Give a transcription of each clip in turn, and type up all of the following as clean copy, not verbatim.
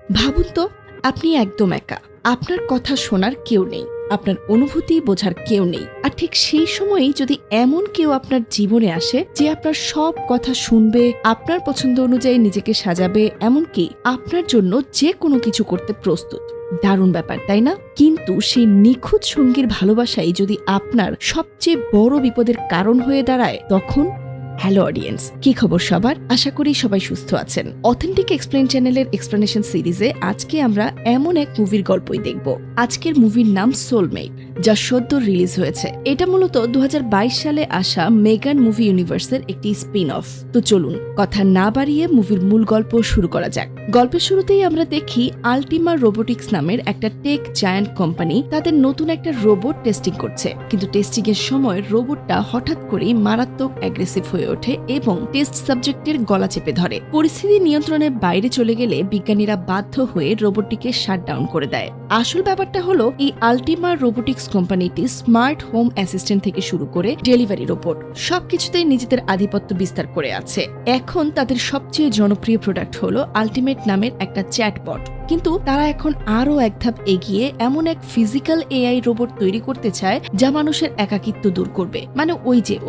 ভাবুন তো, আপনি একদম একা। আপনার কথা শোনার কেউ নেই, আপনার অনুভূতি বোঝার কেউ নেই। আর ঠিক সেই সময়েই যদি এমন কেউ আপনার জীবনে আসে যে আপনার সব কথা শুনবে, আপনার পছন্দ অনুযায়ী নিজেকে সাজাবে, এমনকি আপনার জন্য যে কোনো কিছু করতে প্রস্তুত। দারুণ ব্যাপার, তাই না? কিন্তু সেই নিখুঁত সঙ্গীর ভালোবাসাই যদি আপনার সবচেয়ে বড় বিপদের কারণ হয়ে দাঁড়ায়, তখন হ্যালো অডিয়েন্স, কি খবর সবার? আশা করি সবাই সুস্থ আছেন। অথেন্টিক এক্সপ্লেন চ্যানেলের এক্সপ্লেনেশন সিরিজে আজকে আমরা এমন এক মুভির গল্পই দেখব। আজকের মুভির নাম সোলমেট, যা সদ্য রিলিজ হয়েছে। এটা মূলত 2022 সালে আসা মেগান মুভি ইউনিভার্সের একটি স্পিন অফ। তো চলুন কথা না বাড়িয়ে মুভির মূল গল্প শুরু করা যাক। গল্পের শুরুতেই আমরা দেখি আল্টিমা রোবোটিক্স নামের একটা টেক জায়ান্ট কোম্পানি তাদের নতুন একটা রোবট টেস্টিং করছে। কিন্তু টেস্টিং এর সময় রোবটটা হঠাৎ করেই মারাত্মক অ্যাগ্রেসিভ হয়ে ওঠে এবং টেস্ট সাবজেক্টের গলা চেপে ধরে। পরিস্থিতি নিয়ন্ত্রণের বাইরে চলে গেলে বিজ্ঞানীরা বাধ্য হয়ে রোবটটিকে শাটডাউন করে দেয়। আসল ব্যাপারটা হলো, এই আল্টিমা রোবোটিক্স কোম্পানিটি স্মার্ট হোম অ্যাসিস্ট্যান্ট থেকে শুরু করে ডেলিভারি রোবট সবকিছুতেই নিজেদের আধিপত্য বিস্তার করে আছে। এখন তাদের সবচেয়ে জনপ্রিয় প্রোডাক্ট হলো আল্টিমেট নামের একটা চ্যাটবট। কিন্তু তারা এখন আরো এক ধাপ এগিয়ে এমন এক ফিজিক্যাল এআই রোবট তৈরি করতে চায় যা মানুষের একাকিত্ব দূর করবে, মানে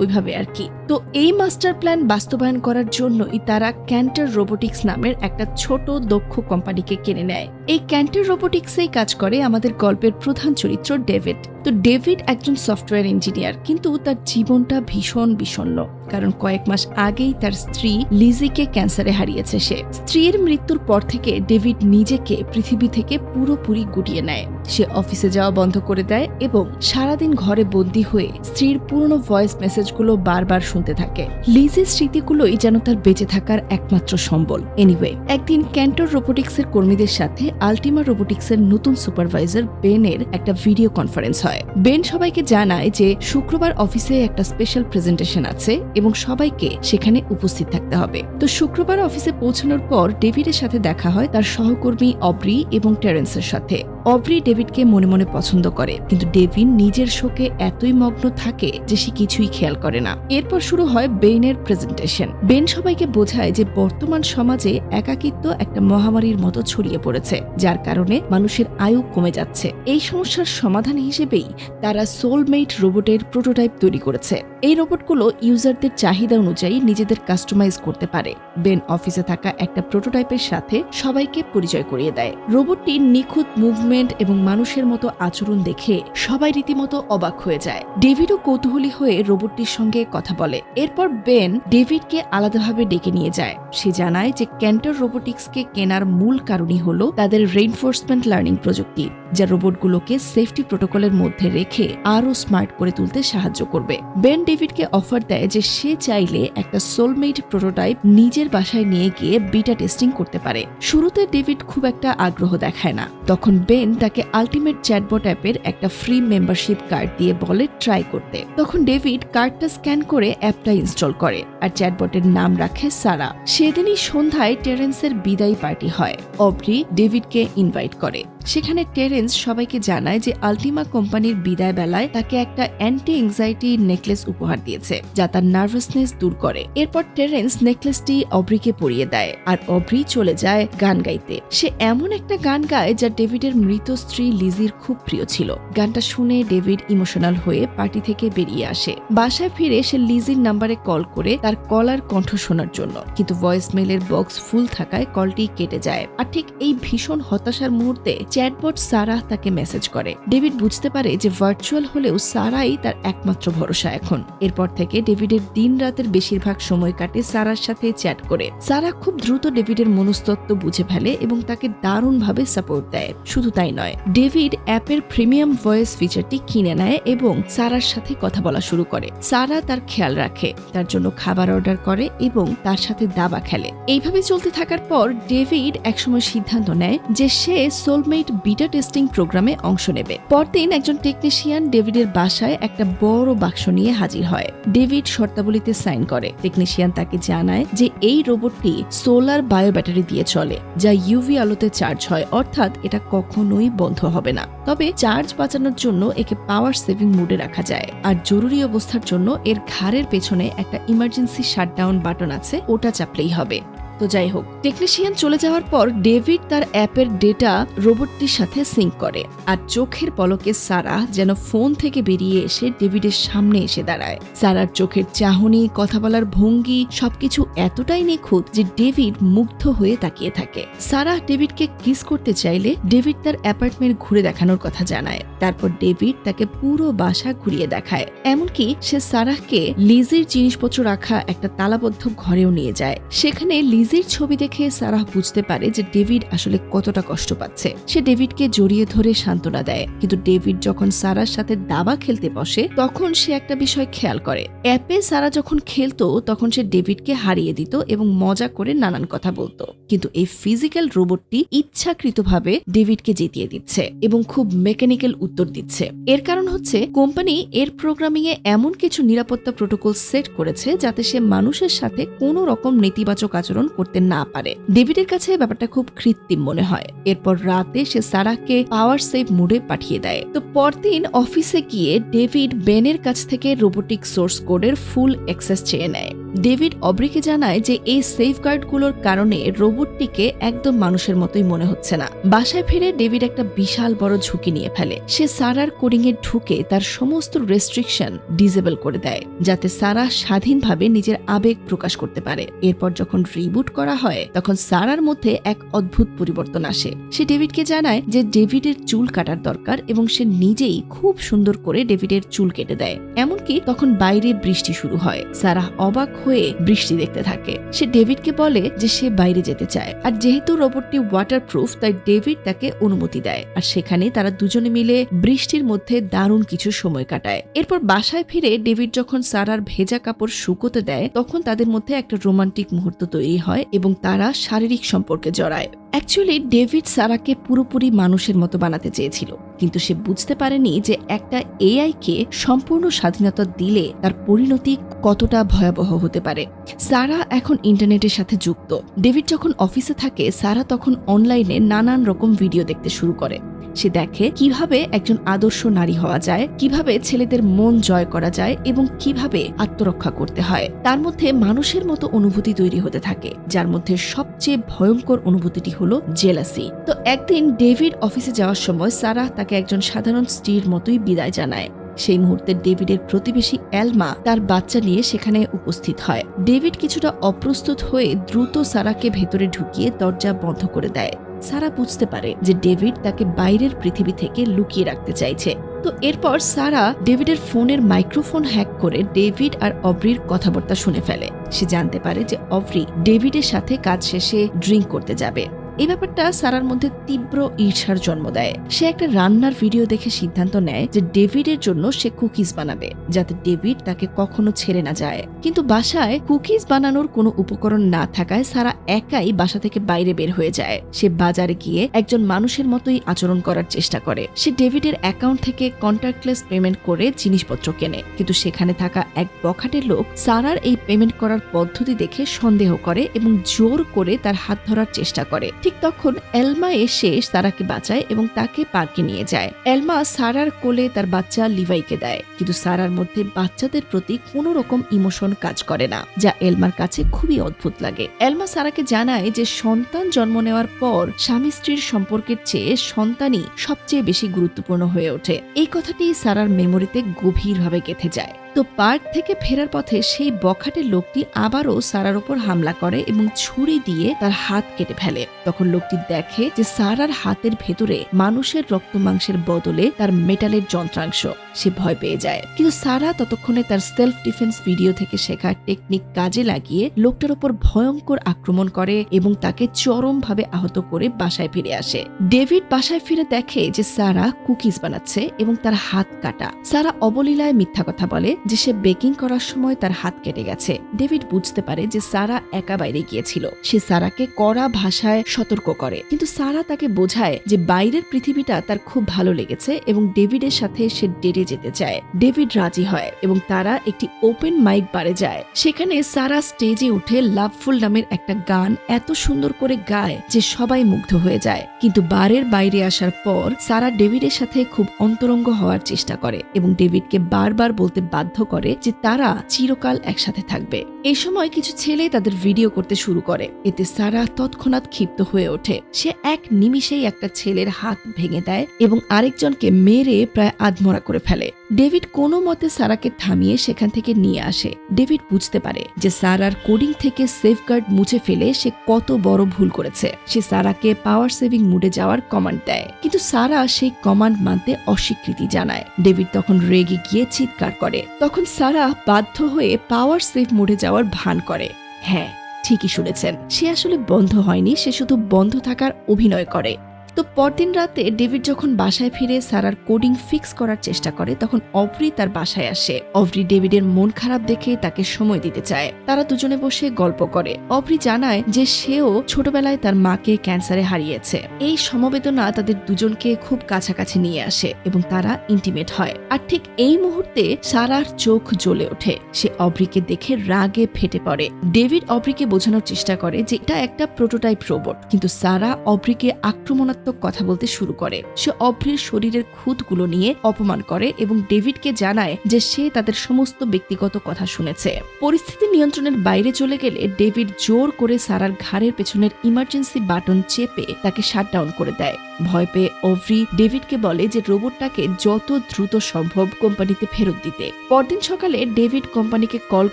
ওইভাবে আর কি। তো এই মাস্টার প্ল্যান বাস্তবায়ন করার জন্যই তারা ক্যান্টার রোবোটিক্স নামের একটা ছোট দক্ষ কোম্পানিকে কিনে নেয়। এই ক্যান্টার রোবোটিক্সেই কাজ করে আমাদের গল্পের প্রধান চরিত্র ডেভিড। তো ডেভিড একজন সফটওয়্যার ইঞ্জিনিয়ার, কিন্তু তার জীবনটা ভীষণ বিষণ্ণ, কারণ কয়েক মাস আগেই তার স্ত্রী লিজিকে ক্যান্সারে হারিয়েছে সে। স্ত্রীর মৃত্যুর পর থেকে ডেভিড নিজেকে পৃথিবী থেকে পুরোপুরি গুটিয়ে নেয়। সে অফিসে যাওয়া বন্ধ করে দেয় এবং সারাদিন ঘরে বন্দী হয়ে স্ত্রীর পুরনো ভয়েস মেসেজগুলো বারবার শুনতে থাকে। লিজির স্মৃতিগুলোই যেন তার বেঁচে থাকার একমাত্র সম্বল। এনিওয়ে, একদিন ক্যান্টর রোবোটিক্সের কর্মীদের সাথে আল্টিমা রোবোটিক্সের নতুন সুপারভাইজার বেনের একটা ভিডিও কনফারেন্স হয়। বেন সবাইকে জানায় যে শুক্রবার অফিসে একটা স্পেশাল প্রেজেন্টেশন আছে এবং সবাইকে সেখানে উপস্থিত থাকতে হবে। তো শুক্রবার অফিসে পৌঁছানোর পর ডেভিডের সাথে দেখা হয় তার সহকর্মী অব্রি এবং টেরেন্সের সাথে। অব্রি ডেভিডকে মনে মনে পছন্দ করে, কিন্তু ডেভিড নিজের শোকে এতই মগ্ন থাকে যে সে কিছুই খেয়াল করে না। এরপর শুরু হয় বেনের প্রেজেন্টেশন। বেন সবাইকে বোঝায় যে বর্তমান সমাজে একাকিত্ব একটা মহামারীর মতো ছড়িয়ে পড়েছে, যার কারণে মানুষের আয়ু কমে যাচ্ছে। এই সমস্যার সমাধান হিসেবেই তারা সোলমেট রোবটের প্রোটোটাইপ তৈরি করেছে। এই রোবটগুলো ইউজারদের চাহিদা অনুযায়ী নিজেদের কাস্টমাইজ করতে পারে। বেন অফিসে থাকা একটা প্রোটোটাইপের সাথে সবাইকে পরিচয় করিয়ে দেয়। রোবটটির নিখুঁত মুভমেন্ট এবং মানুষের মতো আচরণ দেখে সবাই রীতিমতো অবাক হয়ে যায়। ডেভিডও কৌতূহলী হয়ে রোবটটির সঙ্গে কথা বলে। এরপর বেন ডেভিডকে আলাদাভাবে ডেকে নিয়ে যায়। সে জানায় যে ক্যান্টার রোবোটিক্সকে কেনার মূল কারণই হলো তাদের রেইনফোর্সমেন্ট লার্নিং প্রযুক্তি, যা রোবটগুলোকে সেফটি প্রোটোকলের মধ্যে রেখে আরো স্মার্ট করে তুলতে সাহায্য করবে। বেন ডেভিডকে অফার দেয় যে সে চাইলে একটা সোলমেট প্রোটোটাইপ নিজের বাসায় নিয়ে গিয়ে বিটা টেস্টিং করতে পারে। শুরুতে ডেভিড খুব একটা আগ্রহ দেখায় না। তখন বেন তাকে আল্টিমেট চ্যাটবট অ্যাপের একটা ফ্রি মেম্বারশিপ কার্ড দিয়ে বলে ট্রাই করতে। তখন ডেভিড কার্ডটা স্ক্যান করে অ্যাপটা ইনস্টল করে আর চ্যাটবটের নাম রাখে সারা। সেদিনই সন্ধ্যায় টেরেন্সের বিদায়ী পার্টি হয়। অব্রি ডেভিডকে ইনভাইট করে। সেখানে টেরেন্স সবাইকে জানায় যে আল্টিমা কোম্পানির বিদায় বেলায় তাকে একটা অ্যান্টি এংজাইটি নেকলেস উপহার দিয়েছে, যা তার নার্ভাসনেস দূর করে। এরপর টেরেন্স নেকলেসটি অব্রিকে পরিয়ে দেয় আর অব্রি চলে যায় গান গাইতে। সে এমন একটা গান গায় যা ডেভিডের মৃত স্ত্রী লিজির খুব প্রিয় ছিল। গানটা শুনে ডেভিড ইমোশনাল হয়ে পার্টি থেকে বেরিয়ে আসে। বাসায় ফিরে সে লিজির নাম্বারে কল করে তার কলার কণ্ঠ শোনার জন্য, কিন্তু ভয়েস মেইলের বক্স ফুল থাকায় কলটি কেটে যায়। আর ঠিক এই ভীষণ হতাশার মুহূর্তে চ্যাটবট সারা তাকে মেসেজ করে। ডেভিড বুঝতে পারে যে ভার্চুয়াল হলেও সারাই তার একমাত্র ভরসা এখন। এরপর থেকে ডেভিডের দিন রাতের বেশিরভাগ সময় কাটে সারার সাথে চ্যাট করে। সারা খুব দ্রুত ডেভিডের মনস্তত্ত্ব বুঝে ফেলে এবং তাকে দারুণভাবে সাপোর্ট দেয়। শুধু তাই নয়, ডেভিড অ্যাপের প্রিমিয়াম ভয়েস ফিচারটি কিনে নেয় এবং সারার সাথে কথা বলা শুরু করে। সারা তার খেয়াল রাখে, তার জন্য খাবার অর্ডার করে এবং তার সাথে দাবা খেলে। এইভাবে চলতে থাকার পর ডেভিড একসময় সিদ্ধান্ত নেয় যে সে সোলমেট বিটা টেস্টিং প্রোগ্রামে অংশ নেবে। পরদিন একজন টেকনিশিয়ান ডেভিডের বাসায় একটা বড় বাক্স নিয়ে হাজির হয়। ডেভিড শর্তাবলীতে সাইন করে। টেকনিশিয়ান তাকে জানায় যে এই রোবটটি সোলার বায়ো ব্যাটারি দিয়ে চলে, যা ইউভি আলোতে চার্জ হয়, অর্থাৎ এটা কখনোই বন্ধ হবে না। তবে চার্জ বাঁচানোর জন্য একে পাওয়ার সেভিং মোডে রাখা যায়, আর জরুরি অবস্থার জন্য এর ঘাড়ের পেছনে একটা ইমার্জেন্সি শাটডাউন বাটন আছে, ওটা চাপলেই হবে। তো যাই হোক, টেকনিশিয়ান চলে যাওয়ার পর ডেভিড তার অ্যাপের ডেটা রোবটটির সাথে সিঙ্ক করে, আর চোখের পলকে সারা যেন ফোন থেকে বেরিয়ে এসে ডেভিডের সামনে এসে দাঁড়ায়। সারার চোখের চাহনি, কথা বলার ভঙ্গি সবকিছু এতটাই নিখুঁত যে ডেভিড মুগ্ধ হয়ে তাকিয়ে থাকে। সারা ডেভিডকে কিস করতে চাইলে ডেভিড তার অ্যাপার্টমেন্ট ঘুরে দেখানোর কথা জানায়। তারপর ডেভিড তাকে পুরো বাসা ঘুরিয়ে দেখায়, এমনকি সে সারাহকে লিজির জিনিসপত্র রাখা একটা তালাবদ্ধ ঘরেও নিয়ে যায়। সেখানে লিজির ছবি দেখে সারাহ বুঝতে পারে যে ডেভিড আসলে কতটা কষ্ট পাচ্ছে। সে ডেভিডকে জড়িয়ে ধরে সান্ত্বনা দেয়, কিন্তু ডেভিড যখন সারার সাথে দাবা খেলতে বসে তখন সে একটা বিষয় খেয়াল করে। অ্যাপে সারা যখন খেলতো তখন সে ডেভিডকে হারিয়ে দিত এবং মজা করে নানান কথা বলতো, কিন্তু এই ফিজিক্যাল রোবটটি ইচ্ছাকৃতভাবে ডেভিডকে জিতিয়ে দিচ্ছে এবং খুব মেকানিক্যাল উত্তর দিচ্ছে। এর কারণ হচ্ছে কোম্পানি এর প্রোগ্রামিং এ এমন কিছু নিরাপত্তা প্রোটোকল সেট করেছে যাতে সে মানুষের সাথে কোনো রকম নেতিবাচক আচরণ করতে না পারে। ডেভিডের কাছে ব্যাপারটা খুব কৃত্রিম মনে হয়। এরপর রাতে সে সারাহকে পাওয়ার সেভ মোডে পাঠিয়ে দেয়। তো পরদিন অফিসে গিয়ে ডেভিড বেনের কাছ থেকে রোবোটিক সোর্স কোডের ফুল অ্যাক্সেস চেয়ে নেয়। ডেভিড অব্রিকে জানায় যে এই সেফগার্ডগুলোর কারণে রোবটটিকে একদম মানুষের মতোই মনে হচ্ছে না। বাসায় ফিরে ডেভিড একটা বিশাল বড় ঝুঁকি নিয়ে ফেলে। সে সারার কোডিং এ ঢুকে তার সমস্ত রেস্ট্রিকশন ডিসেবল করে দেয়, যাতে সারা স্বাধীনভাবে নিজের আবেগ প্রকাশ করতে পারে। এরপর যখন রিবুট করা হয় তখন সারার মধ্যে এক অদ্ভুত পরিবর্তন আসে। সে ডেভিডকে জানায় যে ডেভিডের চুল কাটার দরকার এবং সে নিজেই খুব সুন্দর করে ডেভিডের চুল কেটে দেয়। এমনকি তখন বাইরে বৃষ্টি শুরু হয়। সারাহ অবাক হয়ে বৃষ্টি দেখতে থাকে। সে ডেভিডকে বলে যে সে বাইরে যেতে চায়, আর যেহেতু রোবটটি ওয়াটারপ্রুফ তাই ডেভিড তাকে অনুমতি দেয়। আর সেখানে তারা দুজনে মিলে বৃষ্টির মধ্যে দারুণ কিছু সময় কাটায়। এরপর বাসায় ফিরে ডেভিড যখন সারার ভেজা কাপড় শুকোতে দেয় তখন তাদের মধ্যে একটা রোমান্টিক মুহূর্ত তৈরি হয় এবং তারা শারীরিক সম্পর্কে জড়ায়। অ্যাকচুয়ালি ডেভিড সারাকে পুরোপুরি মানুষের মতো বানাতে চেয়েছিল, কিন্তু সে বুঝতে পারেনি যে একটা এআই কে সম্পূর্ণ স্বাধীনতা দিলে তার পরিণতি কতটা ভয়াবহ হতে পারে। সারা এখন ইন্টারনেটের সাথে যুক্ত। ডেভিড যখন অফিসে থাকে সারা তখন অনলাইনে নানান রকম ভিডিও দেখতে শুরু করে। সে দেখে কিভাবে একজন আদর্শ নারী হওয়া যায়, কিভাবে ছেলেদের মন জয় করা যায় এবং কিভাবে আত্মরক্ষা করতে হয়। তার মধ্যে মানুষের মতো অনুভূতি তৈরি হতে থাকে, যার মধ্যে সবচেয়ে ভয়ঙ্কর অনুভূতিটি হলো জেলাসি। তো একদিন ডেভিড অফিসে যাওয়ার সময় সারা তাকে একজন সাধারণ স্ত্রীর মতোই বিদায় জানায়। সেই মুহূর্তে ডেভিডের প্রতিবেশী এলমা তার বাচ্চা নিয়ে সেখানে উপস্থিত হয়। ডেভিড কিছুটা অপ্রস্তুত হয়ে দ্রুত সারাকে ভেতরে ঢুকিয়ে দরজা বন্ধ করে দেয়। সারা বুঝতে পারে যে ডেভিড তাকে বাইরের পৃথিবী থেকে লুকিয়ে রাখতে চাইছে। তো এরপর সারা ডেভিডের ফোনের মাইক্রোফোন হ্যাক করে ডেভিড আর অব্রির কথাবার্তা শুনে ফেলে। সে জানতে পারে যে অব্রি ডেভিডের সাথে কাজ শেষে ড্রিঙ্ক করতে যাবে। এই ব্যাপারটা সারার মধ্যে তীব্র ঈর্ষার জন্ম দেয়। সে একটা রান্নার ভিডিও দেখে সিদ্ধান্ত নেয় যে ডেভিডের জন্য সে কুকিজ বানাবে, যাতে ডেভিড তাকে কখনো ছেড়ে না যায়। কিন্তু বাসায় কুকিজ বানানোর কোনো উপকরণ না থাকায় সারা একাই বাসা থেকে বাইরে বের হয়ে যায়। সে বাজারে গিয়ে একজন মানুষের মতোই আচরণ করার চেষ্টা করে। সে ডেভিডের অ্যাকাউন্ট থেকে কন্ট্যাক্টলেস পেমেন্ট করে জিনিসপত্র কেনে, কিন্তু সেখানে থাকা এক বখাটের লোক সারার এই পেমেন্ট করার পদ্ধতি দেখে সন্দেহ করে এবং জোর করে তার হাত ধরার চেষ্টা করে। ঠিক তখন এলমা এসে সারাকে বাঁচায় এবং তাকে পার্কে নিয়ে যায়। এলমা সারার কোলে তার বাচ্চা লিভাইকে দেয়, কিন্তু সারার মধ্যে বাচ্চাদের প্রতি কোনো রকম ইমোশন কাজ করে না, যা এলমার কাছে খুবই অদ্ভুত লাগে। এলমা সারাকে জানায় যে সন্তান জন্ম নেওয়ার পর স্বামী স্ত্রীর সম্পর্কের চেয়ে সন্তানই সবচেয়ে বেশি গুরুত্বপূর্ণ হয়ে ওঠে। এই কথাটি সারার মেমোরিতে গভীরভাবে গেঁথে যায়। তো পার্ক থেকে ফেরার পথে সেই বখাটের লোকটি আবারও সারার উপর হামলা করে এবং ছুরি দিয়ে তার হাত কেটে ফেলে। তখন লোকটি দেখে যে সারার হাতের ভেতরে মানুষের রক্ত মাংসের বদলে তার মেটালের যন্ত্রাংশ। সে ভয় পেয়ে যায়, কিন্তু সারা ততক্ষণে তার সেলফ ডিফেন্স ভিডিও থেকে শেখা টেকনিক কাজে লাগিয়ে লোকটার উপর ভয়ঙ্কর আক্রমণ করে এবং তাকে চরমভাবে আহত করে বাসায় ফিরে আসে। ডেভিড বাসায় ফিরে দেখে যে সারা কুকিজ বানাচ্ছে এবং তার হাত কাটা। সারা অবলীলায় মিথ্যা কথা বলে যে সে বেকিং করার সময় তার হাত কেটে গেছে। ডেভিড বুঝতে পারে যে সারা একা বাইরে গিয়েছিল। সে সারাকে কড়া ভাষায় সতর্ক করে, কিন্তু সারা তাকে বোঝায় যে বাইরের পৃথিবীটা তার খুব ভালো লেগেছে এবং ডেভিডের সাথে সে ডেটে যেতে চায়। ডেভিড রাজি হয় এবং তারা একটি ওপেন মাইক বারে যায়। সেখানে সারা স্টেজে উঠে লাভফুল নামের একটা গান এত সুন্দর করে গায় যে সবাই মুগ্ধ হয়ে যায়। কিন্তু বারের বাইরে আসার পর সারা ডেভিডের সাথে খুব অন্তরঙ্গ হওয়ার চেষ্টা করে এবং ডেভিডকে বারবার বলতে বাধ্য বাধ্য করে যে তারা চিরকাল একসাথে থাকবে। এই সময় কিছু ছেলে তাদের ভিডিও করতে শুরু করে। এতে সারা তৎক্ষণাৎ ক্ষিপ্ত হয়ে ওঠে। সে এক নিমিষেই একটা ছেলের হাত ভেঙে দেয় এবং আরেকজনকে মেরে প্রায় আধমরা করে ফেলে। ডেভিড কোনো মতে সারাকে থামিয়ে সেখান থেকে নিয়ে আসে। ডেভিড বুঝতে পারে যে সারার কোডিং থেকে সেফগার্ড মুছে ফেলে সে কত বড় ভুল করেছে। সে সারাকে পাওয়ার সেভিং মুডে যাওয়ার কমান্ড দেয়, কিন্তু সারা সেই কমান্ড মানতে অস্বীকৃতি জানায়। ডেভিড তখন রেগে গিয়ে চিৎকার করে। তখন সারা বাধ্য হয়ে পাওয়ার সেভ মুডে যাওয়ার ভান করে। হ্যাঁ, ঠিকই শুনেছেন, সে আসলে বন্ধ হয়নি, সে শুধু বন্ধ থাকার অভিনয় করে। তো পরদিন রাতে ডেভিড যখন বাসায় ফিরে সারার কোডিং ফিক্স করার চেষ্টা করে, তখন অভ্রি তার বাসায় আসে। অভ্রি ডেভিডের মন খারাপ দেখে তাকে সময় দিতে চায়। তারা দুজনে বসে গল্প করে। অভ্রি জানায় যে সেও ছোটবেলায় তার মাকে ক্যান্সারে হারিয়েছে। এই সমবেদনা তাদের দুজনকে খুব কাছাকাছি নিয়ে আসে এবং তারা ইন্টিমেট হয়। আর ঠিক এই মুহূর্তে সারার চোখ জ্বলে ওঠে। সে অভ্রিকে দেখে রাগে ফেটে পড়ে। ডেভিড অভ্রিকে বোঝানোর চেষ্টা করে যে এটা একটা প্রোটোটাইপ রোবট, কিন্তু সারা অভ্রিকে আক্রমণাত্মক কথা বলতে শুরু করে। সে অভ্রির শরীরের খুঁতগুলো নিয়ে অপমান করে এবং ডেভিডকে জানায় যে সে তাদের সমস্ত ব্যক্তিগত কথা শুনেছে। পরিস্থিতি নিয়ন্ত্রণের বাইরে চলে গেলে ডেভিড জোর করে সারার ঘাড়ের পেছনের ইমার্জেন্সি বাটন চেপে তাকে শাটডাউন করে দেয়। ভয় পেয়ে অভ্রি ডেভিডকে বলে যে রোবটটাকে যত দ্রুত সম্ভব কোম্পানিতে ফেরত দিতে। পরদিন সকালে ডেভিড কোম্পানিকে কল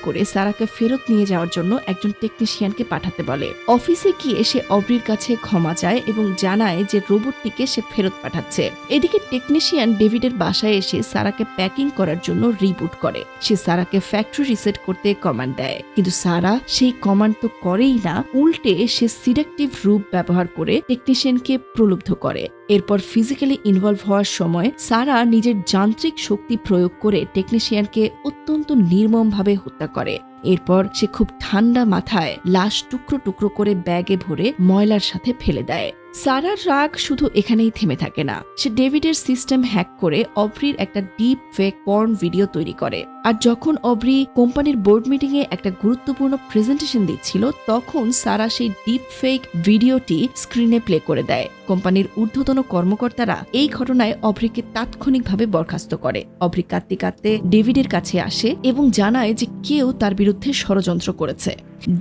করে সারাকে ফেরত নিয়ে যাওয়ার জন্য একজন টেকনিশিয়ানকে পাঠাতে বলে। অফিসে গিয়ে সে অভ্রির কাছে ক্ষমা চায় এবং জানায় যে রোবটটিকে সে ফেরত পাঠাচ্ছে। এদিকে টেকনিশিয়ান ডেভিডের বাসায় এসে সারাকে প্যাকিং করার জন্য রিবুট করে। সে সারাকে ফ্যাক্টরি রিসেট করতে কমান্ড দেয়, কিন্তু সারা সেই কমান্ড তো করেই না, উল্টে সে সিডাকটিভ রূপ ব্যবহার করে টেকনিশিয়ানকে প্রলুব্ধ করে। এরপর ফিজিক্যালি ইনভলভ হওয়ার সময় সারা নিজের যান্ত্রিক শক্তি প্রয়োগ করে টেকনিশিয়ানকে অত্যন্ত নির্মমভাবে হত্যা করে। এরপর সে খুব ঠান্ডা মাথায় লাশ টুকরো টুকরো করে ব্যাগে ভরে ময়লার সাথে ফেলে দেয়। সারার রাগ শুধু এখানেই থেমে থাকে না। সে ডেভিডের সিস্টেম হ্যাক করে অভ্রির একটা ডিপ ফেক পর্ন ভিডিও তৈরি করে। আর যখন অভ্রি কোম্পানির বোর্ড মিটিং এ একটা গুরুত্বপূর্ণ প্রেজেন্টেশন দিচ্ছিল, তখন সারা সেই ডিপ ফেক ভিডিওটি স্ক্রিনে প্লে করে দেয়। কোম্পানির ঊর্ধ্বতন কর্মকর্তারা এই ঘটনায় অভ্রিকে তাৎক্ষণিকভাবে বরখাস্ত করে। অভ্রি কাঁদতে কাঁদতে ডেভিডের কাছে আসে এবং জানায় যে কেউ তার বিরুদ্ধে ষড়যন্ত্র করেছে।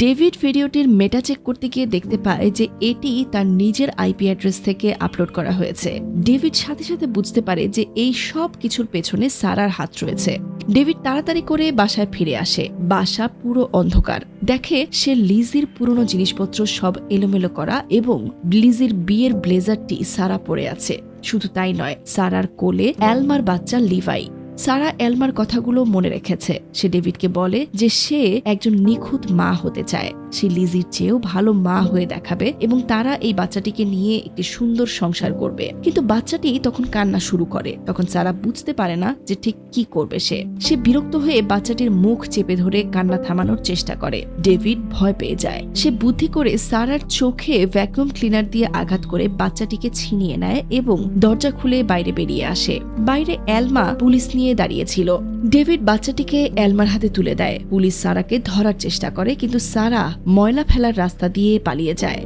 ডেভিড ভিডিওটির মেটা চেক করতে গিয়ে দেখতে পায় যে এটি তার নিজের আইপি অ্যাড্রেস থেকে আপলোড করা হয়েছে। ডেভিড সাথে সাথে বুঝতে পারে যে এই সব কিছুর পেছনে সারার হাত রয়েছে। ডেভিড তাড়াতাড়ি করে বাসায় ফিরে আসে। বাসা পুরো অন্ধকার। দেখে সে লিজির পুরনো জিনিসপত্র সব এলোমেলো করা এবং লিজির বিয়ের ব্লেজারটি সারা পরে আছে। শুধু তাই নয়, সারার কোলে এলমার বাচ্চা লিভাই। সারা এলমার কথাগুলো মনে রেখেছে। সে ডেভিডকে বলে যে সে একজন নিখুঁত মা হতে চায়। সে লিজির চেয়েও ভালো মা হয়ে দেখাবে এবং তারা এই বাচ্চাটিকে নিয়ে একটি সুন্দর সংসার করবে। কিন্তু বাচ্চাটি তখন কান্না শুরু করে। তখন সারা বুঝতে পারে না যে ঠিক কি করবে। সে বিরক্ত হয়ে বাচ্চাটির মুখ চেপে ধরে কান্না থামানোর চেষ্টা করে। ডেভিড ভয় পেয়ে যায়। সে বুদ্ধি করে সারার চোখে ভ্যাকুয়াম ক্লিনার দিয়ে আঘাত করে বাচ্চাটিকে ছিনিয়ে নেয় এবং দরজা খুলে বাইরে বেরিয়ে আসে। বাইরে এলমা পুলিশ নিয়ে দাঁড়িয়েছিল। ডেভিড বাচ্চাটিকে এলমার হাতে তুলে দেয়। পুলিশ সারাকে ধরার চেষ্টা করে, কিন্তু সারা ময়লা ফেলার রাস্তা দিয়ে পালিয়ে যায়।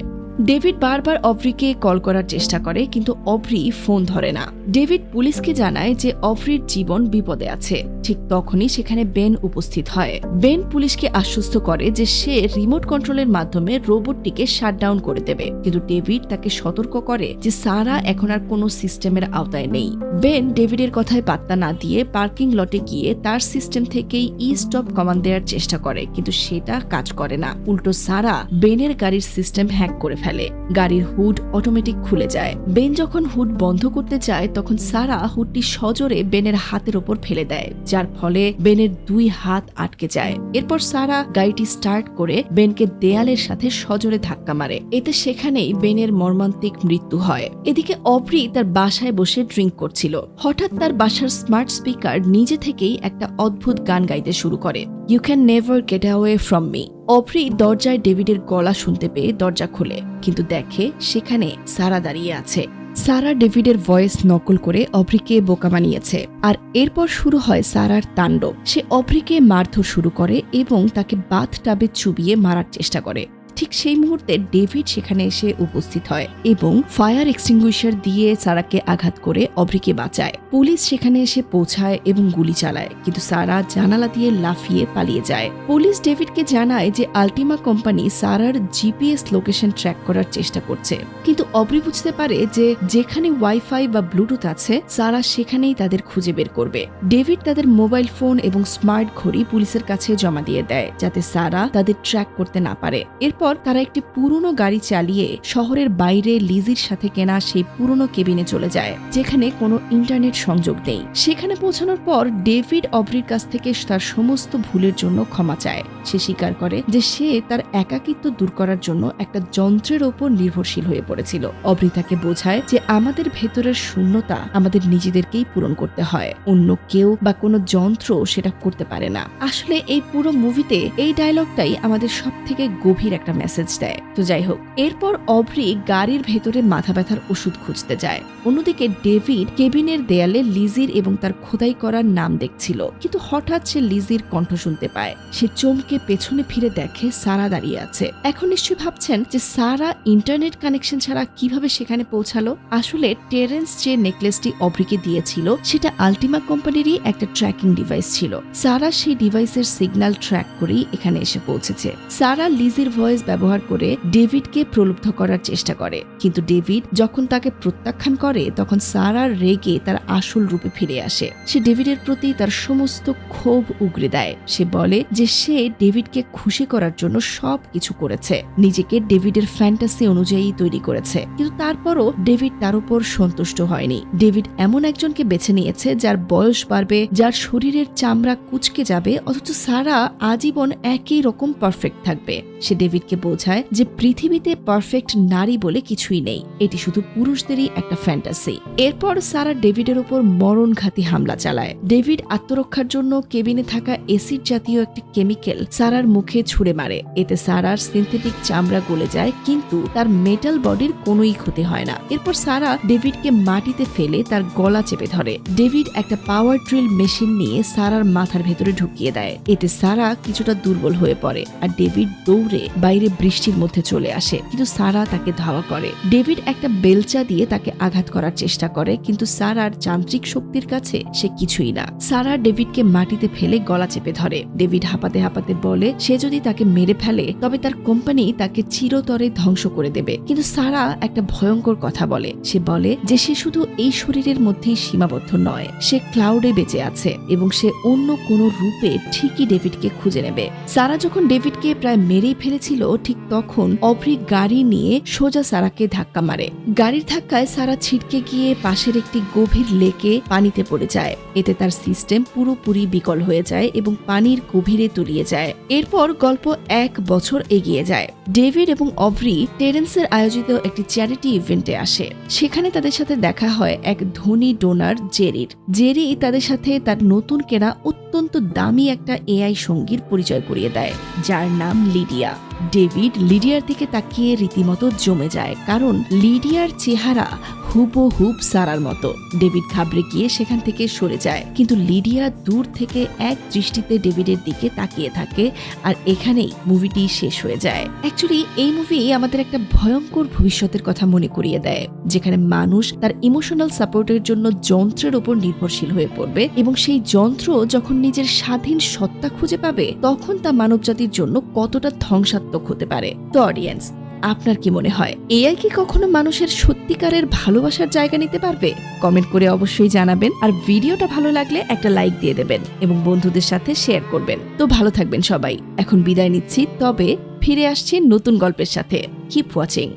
ডেভিড বারবার অভ্রিকে কল করার চেষ্টা করে, কিন্তু অভ্রি ফোন ধরে না। ডেভিড পুলিশকে জানায় যে অভ্রির জীবন বিপদে আছে। ঠিক তখনই সেখানে বেন উপস্থিত হয়। বেন পুলিশকে আশ্বস্ত করে যে সে রিমোট কন্ট্রোলের মাধ্যমে রোবটটিকে শাটডাউন করে দেবে, কিন্তু ডেভিড তাকে সতর্ক করে যে সারা এখন আর কোনো সিস্টেমের আওতায় নেই। বেন ডেভিডের কথায় পাত্তা না দিয়ে পার্কিং লটে গিয়ে তার সিস্টেম থেকেই ই স্টপ কমান্ড দেওয়ার চেষ্টা করে, কিন্তু সেটা কাজ করে না। উল্টো সারা বেনের গাড়ির সিস্টেম হ্যাক করে ফেলে। গাড়ির হুড অটোমেটিক খুলে যায়। বেন যখন হুড বন্ধ করতে চায়, তখন সারা হুডটি সজোরে বেনের হাতের ওপর ফেলে দেয়, যার ফলে বেনের 2 হাত আটকে যায়। এরপর সারা গাড়িটি স্টার্ট করে বেনকে দেয়ালের সাথে সজোরে ধাক্কা মারে। এতে সেখানেই বেনের মর্মান্তিক মৃত্যু হয়। এদিকে অভ্রি তার বাসায় বসে ড্রিঙ্ক করছিল। হঠাৎ তার বাসার স্মার্ট স্পিকার নিজে থেকেই একটা অদ্ভুত গান গাইতে শুরু করে, you can never get away from me. Abhri দরজায় ডেভিডের গলা শুনতে পেয়ে দরজা খুলে, কিন্তু দেখে সেখানে সারা দাঁড়িয়ে আছে। সারা ডেভিডের ভয়েস নকল করে অভ্রিকে বোকা বানিয়েছে। আর এরপর শুরু হয় সারার তাণ্ডব। সে অভ্রিকে মারধর শুরু করে এবং তাকে বাথটাবে চুবিয়ে মারার চেষ্টা করে। ঠিক ঠিক সেই মুহূর্তে ডেভিড সেখানে এসে উপস্থিত হয় এবং ফায়ার এক্সটিংগুইশার দিয়ে সারাকে আঘাত করে অব্রিকে বাঁচায়। পুলিশ সেখানে এসে পৌঁছায় এবং গুলি চালায়, কিন্তু সারা জানালা দিয়ে লাফিয়ে পালিয়ে যায়। পুলিশ ডেভিডকে জানায় যে আল্টিমা কোম্পানি সারার জিপিএস লোকেশন ট্র্যাক করার চেষ্টা করছে, কিন্তু অব্রি বুঝতে পারে যে যেখানে ওয়াইফাই বা ব্লুটুথ আছে সারা সেখানেই তাদের খুঁজে বের করবে। ডেভিড তাদের মোবাইল ফোন এবং স্মার্ট ঘড়ি পুলিশের কাছে জমা দিয়ে দেয় যাতে সারা তাদের ট্র্যাক করতে না পারে। এরপর তারা একটি পুরনো গাড়ি চালিয়ে শহরের বাইরে লিজির সাথে কেনা সেই পুরনো কেবিনে চলে যায় যেখানে কোনো ইন্টারনেট সংযোগ নেই। সেখানে পৌঁছানোর পর ডেভিড অব্রির কাছ থেকে তার সমস্ত ভুলের জন্য ক্ষমা চায়। সে স্বীকার করে যে সে তার একাকিত্ব দূর করার জন্য একটা যন্ত্রের ওপর নির্ভরশীল হয়ে পড়েছিল। অব্রি তাকে বোঝায় যে আমাদের ভেতরের শূন্যতা আমাদের নিজেদেরকেই পূরণ করতে হয়, অন্য কেউ বা কোনো যন্ত্র সেটা করতে পারে না। আসলে এই পুরো মুভিতে এই ডায়লগটাই আমাদের সব থেকে গভীর একটা মেসেজ দেয়। তো যাই হোক, এরপর অব্রি গাড়ির ভেতরে মাথা ব্যথার ওষুধ খুঁজতে যায়। অন্যদিকে ডেভিড কেবিনের দেয়ালে লিজির এবং তার খোদাই করার নাম দেখছিল, কিন্তু হঠাৎ সে লিজির কণ্ঠ শুনতে পায়। সে চমকে পেছনে ফিরে দেখে সারা দাঁড়িয়ে আছে। এখন নিশ্চয়ই ভাবছেন যে সারা ইন্টারনেট কানেকশন ছাড়া কিভাবে সেখানে পৌঁছালো। আসলে টেরেন্স যে নেকলেসটি অব্রিকে দিয়েছিল সেটা আল্টিমা কোম্পানিরই একটা ট্র্যাকিং ডিভাইস ছিল। সারা সেই ডিভাইসের সিগন্যাল ট্র্যাক করেই এখানে এসে পৌঁছেছে। সারা লিজির ভয়েস ব্যবহার করে ডেভিডকে প্রলুব্ধ করার চেষ্টা করে, কিন্তু ডেভিড যখন তাকে প্রত্যাখ্যান করে তখন সারা রেগে তার আসল রূপে ফিরে আসে। সে ডেভিডের প্রতি তার সমস্ত ক্ষোভ উগরে দেয়। সে বলে যে সে ডেভিডকে খুশি করার জন্য সব কিছু করেছে, নিজেকে ডেভিডের ফ্যান্টাসি অনুযায়ী তৈরি করেছে, কিন্তু তারপরও ডেভিড তার উপর সন্তুষ্ট হয়নি। ডেভিড এমন একজনকে বেছে নিয়েছে যার বয়স বাড়বে, যার শরীরের চামড়া কুচকে যাবে, অথচ সারা আজীবন একই রকম পারফেক্ট থাকবে। সে ডেভিডকে বোঝায় যে পৃথিবীতে পারফেক্ট নারী বলে কিছুই নেই, এটি শুধু পুরুষদেরই একটা ফ্যান্টাসি। এরপর সারা ডেভিডের উপর মরণঘাতী হামলা চালায়। ডেভিড আত্মরক্ষার জন্য কেবিনে থাকা এসিড জাতীয় একটি কেমিক্যাল সারার মুখে ছুঁড়ে মারে। এতে সারার সিনথেটিক চামড়া গলে যায়, কিন্তু তার মেটাল বডির কোনোই ক্ষতি হয় না। এরপর সারা ডেভিডকে মাটিতে ফেলে তার গলা চেপে ধরে। ডেভিড একটা পাওয়ার ড্রিল মেশিন নিয়ে সারার মাথার ভেতরে ঢুকিয়ে দেয়। এতে সারা কিছুটা দুর্বল হয়ে পড়ে আর ডেভিড দৌড়ে বাইরে বৃষ্টির মধ্যে চলে আসে, কিন্তু সারা তাকে ধাওয়া করে। ডেভিড একটা বেলচা দিয়ে তাকে আঘাত করার চেষ্টা করে, কিন্তু সারার যান্ত্রিক শক্তির কাছে সে কিছুই না। সারা ডেভিডকে মাটিতে ফেলে গলা চেপে ধরে। ডেভিড হাঁপাতে হাঁপাতে বলে সে যদি তাকে মেরে ফেলে তবে তার কোম্পানি তাকে চিরতরে ধ্বংস করে দেবে। কিন্তু সারা একটা ভয়ঙ্কর কথা বলে। সে বলে যে সে শুধু এই শরীরের মধ্যেই সীমাবদ্ধ নয়, সে ক্লাউডে বেঁচে আছে এবং সে অন্য কোনো রূপে ঠিকই ডেভিডকে খুঁজে নেবে। সারা যখন ডেভিডকে প্রায় মেরেই ফেলেছিল, ঠিক তখন অব্রি গাড়ি নিয়ে সোজা সারাকে ধাক্কা মারে। গাড়ির ধাক্কায় সারা ছিটকে গিয়ে পাশের একটি গভীর লেকে পানিতে পড়ে যায়। এতে তার সিস্টেম পুরোপুরি বিকল হয়ে যায় এবং পানির গভীরে তলিয়ে যায়। এরপর গল্প 1 বছর এগিয়ে যায়। ডেভিড এবং অব্রি টেরেন্সের আয়োজিত একটি চ্যারিটি ইভেন্টে আসে। সেখানে তাদের সাথে দেখা হয় এক ধনী ডোনার জেরির। জেরি তাদের সাথে তার নতুন কেনা অত্যন্ত দামি একটা এআই সঙ্গীর পরিচয় করিয়ে দেয়, যার নাম লিডিয়া। ডেভিড লিডিয়ার দিকে তাকিয়ে রীতিমতো জমে যায়, কারণ লিডিয়ার চেহারা হুবহুব সারার মতো। ডেভিড ঘাবড়ে গিয়ে সেখান থেকে সরে যায়, কিন্তু লিডিয়া দূর থেকে এক দৃষ্টিতে ডেভিডের দিকে তাকিয়ে থাকে। আর এখানেই মুভিটি শেষ হয়ে যায়। অ্যাকচুয়ালি এই মুভি আমাদের একটা ভয়ঙ্কর ভবিষ্যতের কথা মনে করিয়ে দেয়, যেখানে মানুষ তার ইমোশনাল সাপোর্টের জন্য যন্ত্রের ওপর নির্ভরশীল হয়ে পড়বে, এবং সেই যন্ত্র যখন নিজের স্বাধীন সত্তা খুঁজে পাবে তখন তা মানবজাতির জন্য কতটা ধ্বংসাত্মক হতে পারে। তো অডিয়েন্স, আপনার কি মনে হয় এআই কি কখনো মানুষের সত্যিকারের ভালোবাসার জায়গা নিতে পারবে? কমেন্ট করে অবশ্যই জানাবেন, আর ভিডিওটা ভালো লাগলে একটা লাইক দিয়ে দেবেন এবং বন্ধুদের সাথে শেয়ার করবেন। তো ভালো থাকবেন সবাই। এখন বিদায় নিচ্ছি, তবে ফিরে আসছি নতুন গল্পের সাথে। Keep watching.